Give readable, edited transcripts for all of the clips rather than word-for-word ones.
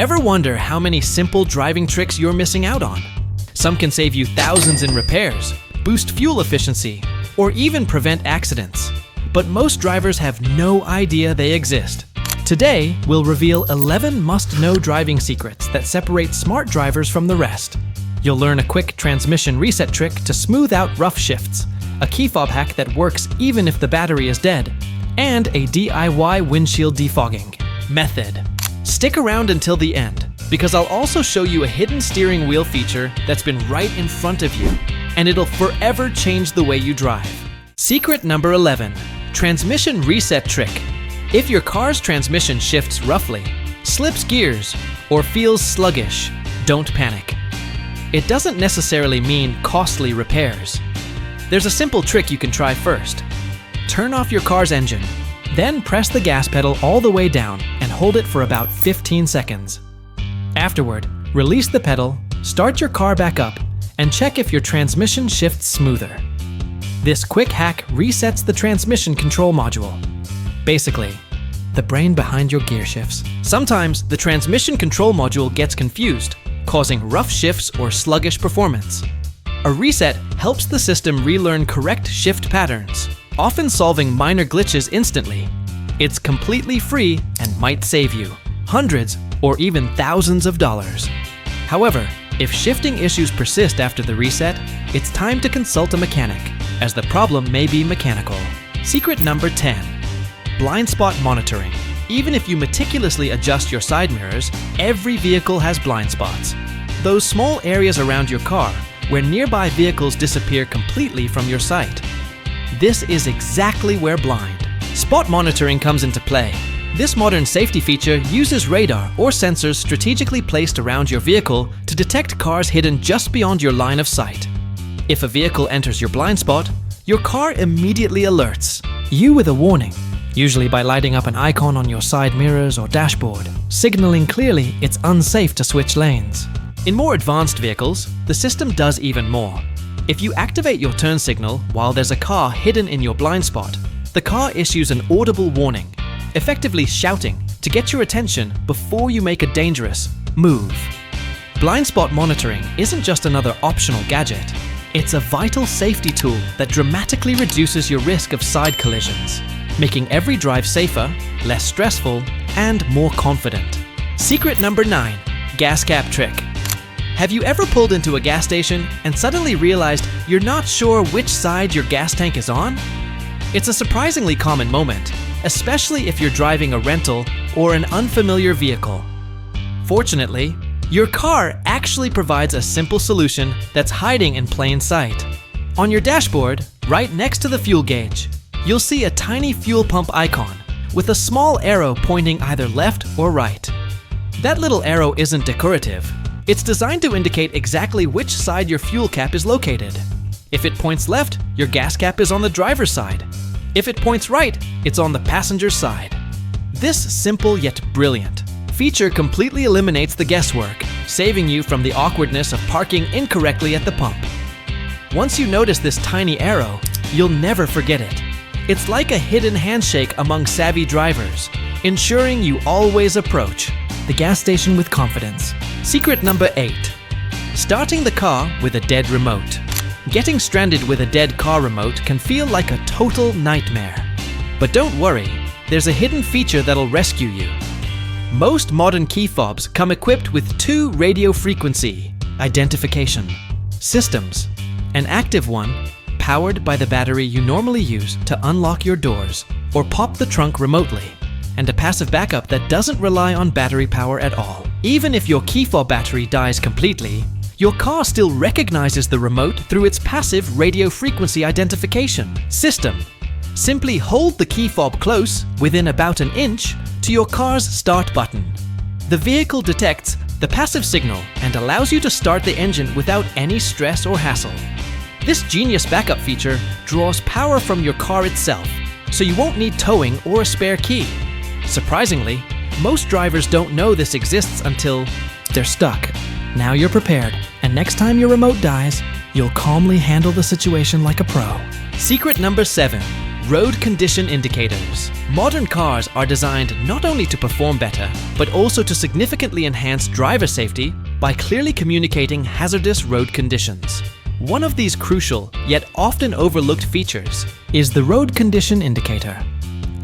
Ever wonder how many simple driving tricks you're missing out on? Some can save you thousands in repairs, boost fuel efficiency, or even prevent accidents. But most drivers have no idea they exist. Today, we'll reveal 11 must-know driving secrets that separate smart drivers from the rest. You'll learn a quick transmission reset trick to smooth out rough shifts, a key fob hack that works even if the battery is dead, and a DIY windshield defogging method. Stick around until the end, because I'll also show you a hidden steering wheel feature that's been right in front of you, and it'll forever change the way you drive. Secret number 11, transmission reset trick. If your car's transmission shifts roughly, slips gears, or feels sluggish, don't panic. It doesn't necessarily mean costly repairs. There's a simple trick you can try first. Turn off your car's engine, then press the gas pedal all the way down and hold it for about 15 seconds. Afterward, release the pedal, start your car back up, and check if your transmission shifts smoother. This quick hack resets the transmission control module. Basically, the brain behind your gear shifts. Sometimes the transmission control module gets confused, causing rough shifts or sluggish performance. A reset helps the system relearn correct shift patterns, often solving minor glitches instantly. It's completely free and might save you hundreds or even thousands of dollars. However, if shifting issues persist after the reset, it's time to consult a mechanic, as the problem may be mechanical. Secret number 10, blind spot monitoring. Even if you meticulously adjust your side mirrors, every vehicle has blind spots. Those small areas around your car where nearby vehicles disappear completely from your sight. This is exactly where blind spot monitoring comes into play. This modern safety feature uses radar or sensors strategically placed around your vehicle to detect cars hidden just beyond your line of sight. If a vehicle enters your blind spot, your car immediately alerts you with a warning, usually by lighting up an icon on your side mirrors or dashboard, signaling clearly it's unsafe to switch lanes. In more advanced vehicles, the system does even more. If you activate your turn signal while there's a car hidden in your blind spot, the car issues an audible warning, effectively shouting to get your attention before you make a dangerous move. Blind spot monitoring isn't just another optional gadget. It's a vital safety tool that dramatically reduces your risk of side collisions, making every drive safer, less stressful, and more confident. Secret number 9, gas cap trick. Have you ever pulled into a gas station and suddenly realized you're not sure which side your gas tank is on? It's a surprisingly common moment, especially if you're driving a rental or an unfamiliar vehicle. Fortunately, your car actually provides a simple solution that's hiding in plain sight. On your dashboard, right next to the fuel gauge, you'll see a tiny fuel pump icon with a small arrow pointing either left or right. That little arrow isn't decorative. It's designed to indicate exactly which side your fuel cap is located. If it points left, your gas cap is on the driver's side. If it points right, it's on the passenger's side. This simple yet brilliant feature completely eliminates the guesswork, saving you from the awkwardness of parking incorrectly at the pump. Once you notice this tiny arrow, you'll never forget it. It's like a hidden handshake among savvy drivers, ensuring you always approach the gas station with confidence. Secret number 8, starting the car with a dead remote. Getting stranded with a dead car remote can feel like a total nightmare. But don't worry, there's a hidden feature that'll rescue you. Most modern key fobs come equipped with 2 radio frequency identification systems, an active one powered by the battery you normally use to unlock your doors or pop the trunk remotely, and a passive backup that doesn't rely on battery power at all. Even if your key fob battery dies completely, your car still recognizes the remote through its passive radio frequency identification system. Simply hold the key fob close, within about an inch, to your car's start button. The vehicle detects the passive signal and allows you to start the engine without any stress or hassle. This genius backup feature draws power from your car itself, so you won't need towing or a spare key. Surprisingly, most drivers don't know this exists until they're stuck. Now you're prepared, and next time your remote dies, you'll calmly handle the situation like a pro. Secret number 7, road condition indicators. Modern cars are designed not only to perform better, but also to significantly enhance driver safety by clearly communicating hazardous road conditions. One of these crucial, yet often overlooked features is the road condition indicator.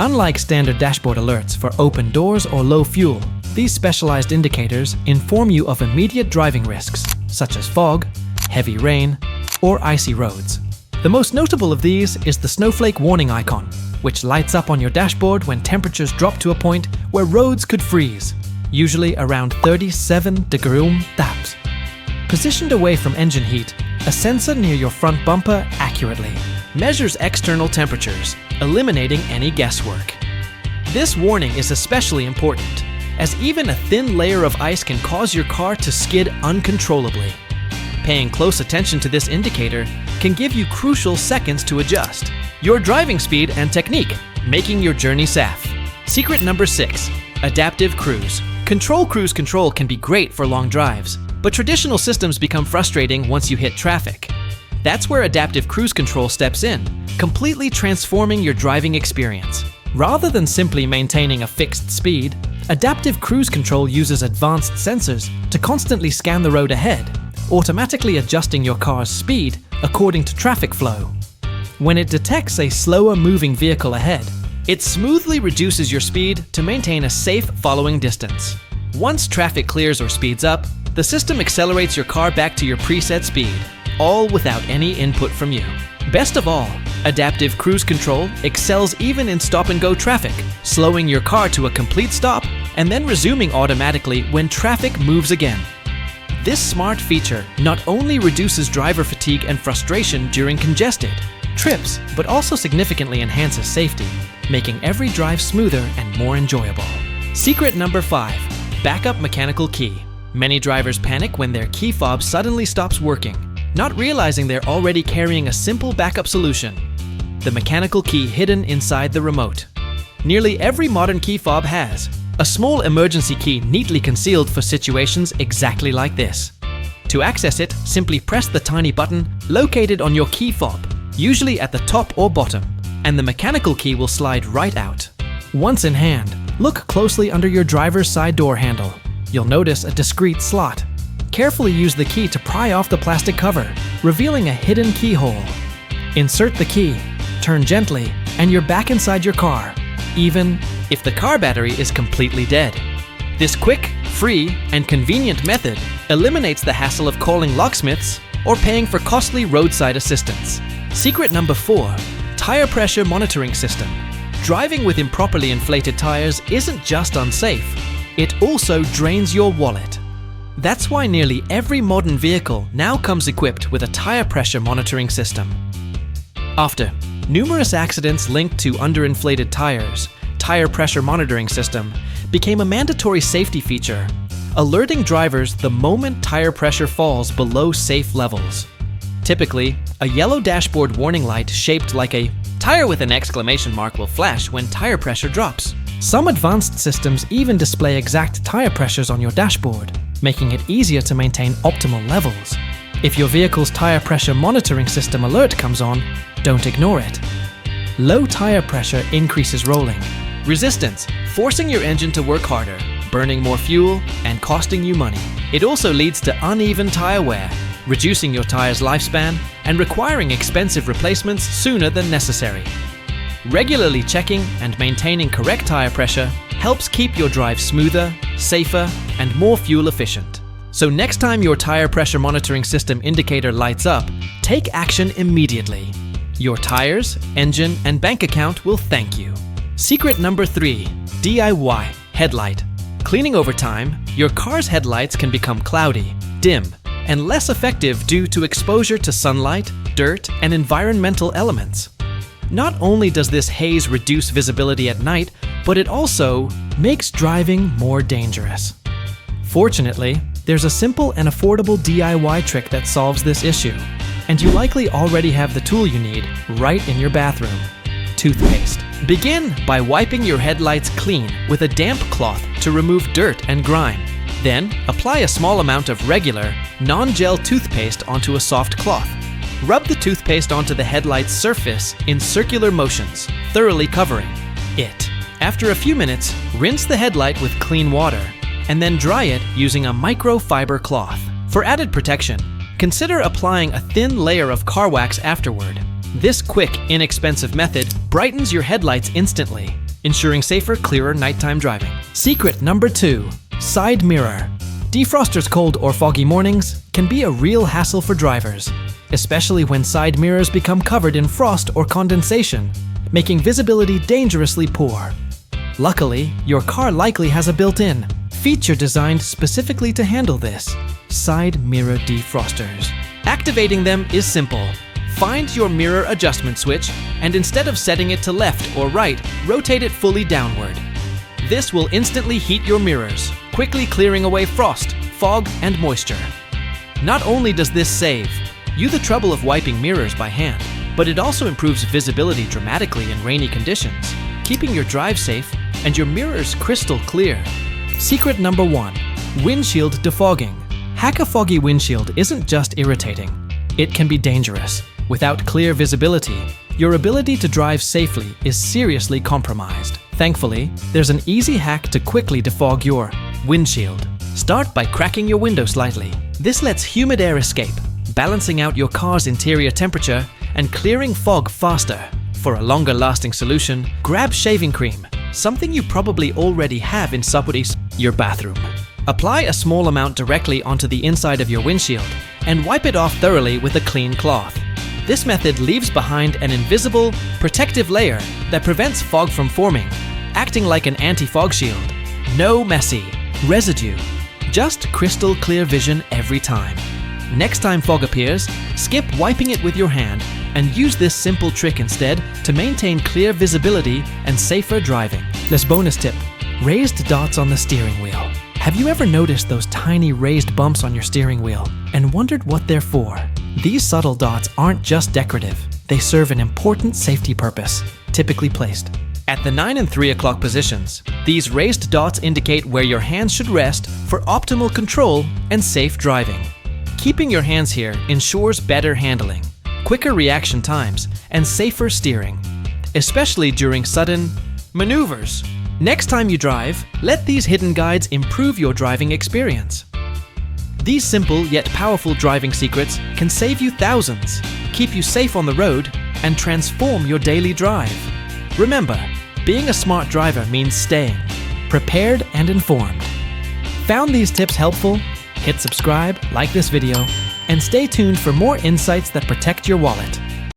Unlike standard dashboard alerts for open doors or low fuel, these specialized indicators inform you of immediate driving risks, such as fog, heavy rain, or icy roads. The most notable of these is the snowflake warning icon, which lights up on your dashboard when temperatures drop to a point where roads could freeze, usually around 37 degrees taps. Positioned away from engine heat, a sensor near your front bumper accurately measures external temperatures, eliminating any guesswork. This warning is especially important, as even a thin layer of ice can cause your car to skid uncontrollably. Paying close attention to this indicator can give you crucial seconds to adjust your driving speed and technique, making your journey safe. Secret number 6. Adaptive Cruise. Control cruise control can be great for long drives, but traditional systems become frustrating once you hit traffic. That's where Adaptive Cruise Control steps in, completely transforming your driving experience. Rather than simply maintaining a fixed speed, Adaptive Cruise Control uses advanced sensors to constantly scan the road ahead, automatically adjusting your car's speed according to traffic flow. When it detects a slower moving vehicle ahead, it smoothly reduces your speed to maintain a safe following distance. Once traffic clears or speeds up, the system accelerates your car back to your preset speed, all without any input from you. Best of all, Adaptive Cruise Control excels even in stop-and-go traffic, slowing your car to a complete stop and then resuming automatically when traffic moves again. This smart feature not only reduces driver fatigue and frustration during congested trips, but also significantly enhances safety, making every drive smoother and more enjoyable. Secret number 5. Backup mechanical key. Many drivers panic when their key fob suddenly stops working, not realizing they're already carrying a simple backup solution: the mechanical key hidden inside the remote. Nearly every modern key fob has a small emergency key neatly concealed for situations exactly like this. To access it, simply press the tiny button located on your key fob, usually at the top or bottom, and the mechanical key will slide right out. Once in hand, look closely under your driver's side door handle. You'll notice a discreet slot. Carefully use the key to pry off the plastic cover, revealing a hidden keyhole. Insert the key, turn gently, and you're back inside your car, even if the car battery is completely dead. This quick, free, and convenient method eliminates the hassle of calling locksmiths or paying for costly roadside assistance. Secret number 4. Tire pressure monitoring system. Driving with improperly inflated tires isn't just unsafe, it also drains your wallet. That's why nearly every modern vehicle now comes equipped with a tire pressure monitoring system. After numerous accidents linked to underinflated tires, tire pressure monitoring system became a mandatory safety feature, alerting drivers the moment tire pressure falls below safe levels. Typically, a yellow dashboard warning light shaped like a tire with an exclamation mark will flash when tire pressure drops. Some advanced systems even display exact tire pressures on your dashboard, making it easier to maintain optimal levels. If your vehicle's tire pressure monitoring system alert comes on, don't ignore it. Low tire pressure increases rolling resistance, forcing your engine to work harder, burning more fuel, and costing you money. It also leads to uneven tire wear, reducing your tire's lifespan and requiring expensive replacements sooner than necessary. Regularly checking and maintaining correct tire pressure helps keep your drive smoother, safer, and more fuel efficient. So next time your tire pressure monitoring system indicator lights up, take action immediately. Your tires, engine, and bank account will thank you. Secret number 3. DIY headlight. Cleaning over time, your car's headlights can become cloudy, dim, and less effective due to exposure to sunlight, dirt, and environmental elements. Not only does this haze reduce visibility at night, but it also makes driving more dangerous. Fortunately, there's a simple and affordable DIY trick that solves this issue, and you likely already have the tool you need right in your bathroom: toothpaste. Begin by wiping your headlights clean with a damp cloth to remove dirt and grime. Then, apply a small amount of regular, non-gel toothpaste onto a soft cloth. Rub the toothpaste onto the headlight's surface in circular motions, thoroughly covering it. After a few minutes, rinse the headlight with clean water, and then dry it using a microfiber cloth. For added protection, consider applying a thin layer of car wax afterward. This quick, inexpensive method brightens your headlights instantly, ensuring safer, clearer nighttime driving. Secret number 2, side mirror. Defrosters cold or foggy mornings can be a real hassle for drivers, especially when side mirrors become covered in frost or condensation, making visibility dangerously poor. Luckily, your car likely has a built-in feature designed specifically to handle this: side mirror defrosters. Activating them is simple. Find your mirror adjustment switch, and instead of setting it to left or right, rotate it fully downward. This will instantly heat your mirrors, quickly clearing away frost, fog, and moisture. Not only does this save you the trouble of wiping mirrors by hand, but it also improves visibility dramatically in rainy conditions, keeping your drive safe and your mirrors crystal clear. Secret number 1, windshield defogging. Hack a foggy windshield isn't just irritating, it can be dangerous. Without clear visibility, your ability to drive safely is seriously compromised. Thankfully, there's an easy hack to quickly defog your windshield. Start by cracking your window slightly. This lets humid air escape, balancing out your car's interior temperature and clearing fog faster. For a longer-lasting solution, grab shaving cream, something you probably already have in your bathroom. Apply a small amount directly onto the inside of your windshield and wipe it off thoroughly with a clean cloth. This method leaves behind an invisible, protective layer that prevents fog from forming, acting like an anti-fog shield. No messy residue, just crystal clear vision every time. Next time fog appears, skip wiping it with your hand and use this simple trick instead to maintain clear visibility and safer driving. This bonus tip: raised dots on the steering wheel. Have you ever noticed those tiny raised bumps on your steering wheel and wondered what they're for? These subtle dots aren't just decorative, they serve an important safety purpose, typically placed at the 9 and 3 o'clock positions. These raised dots indicate where your hands should rest for optimal control and safe driving. Keeping your hands here ensures better handling, quicker reaction times, and safer steering, especially during sudden maneuvers. Next time you drive, let these hidden guides improve your driving experience. These simple yet powerful driving secrets can save you thousands, keep you safe on the road, and transform your daily drive. Remember, being a smart driver means staying prepared and informed. Found these tips helpful? Hit subscribe, like this video, and stay tuned for more insights that protect your wallet.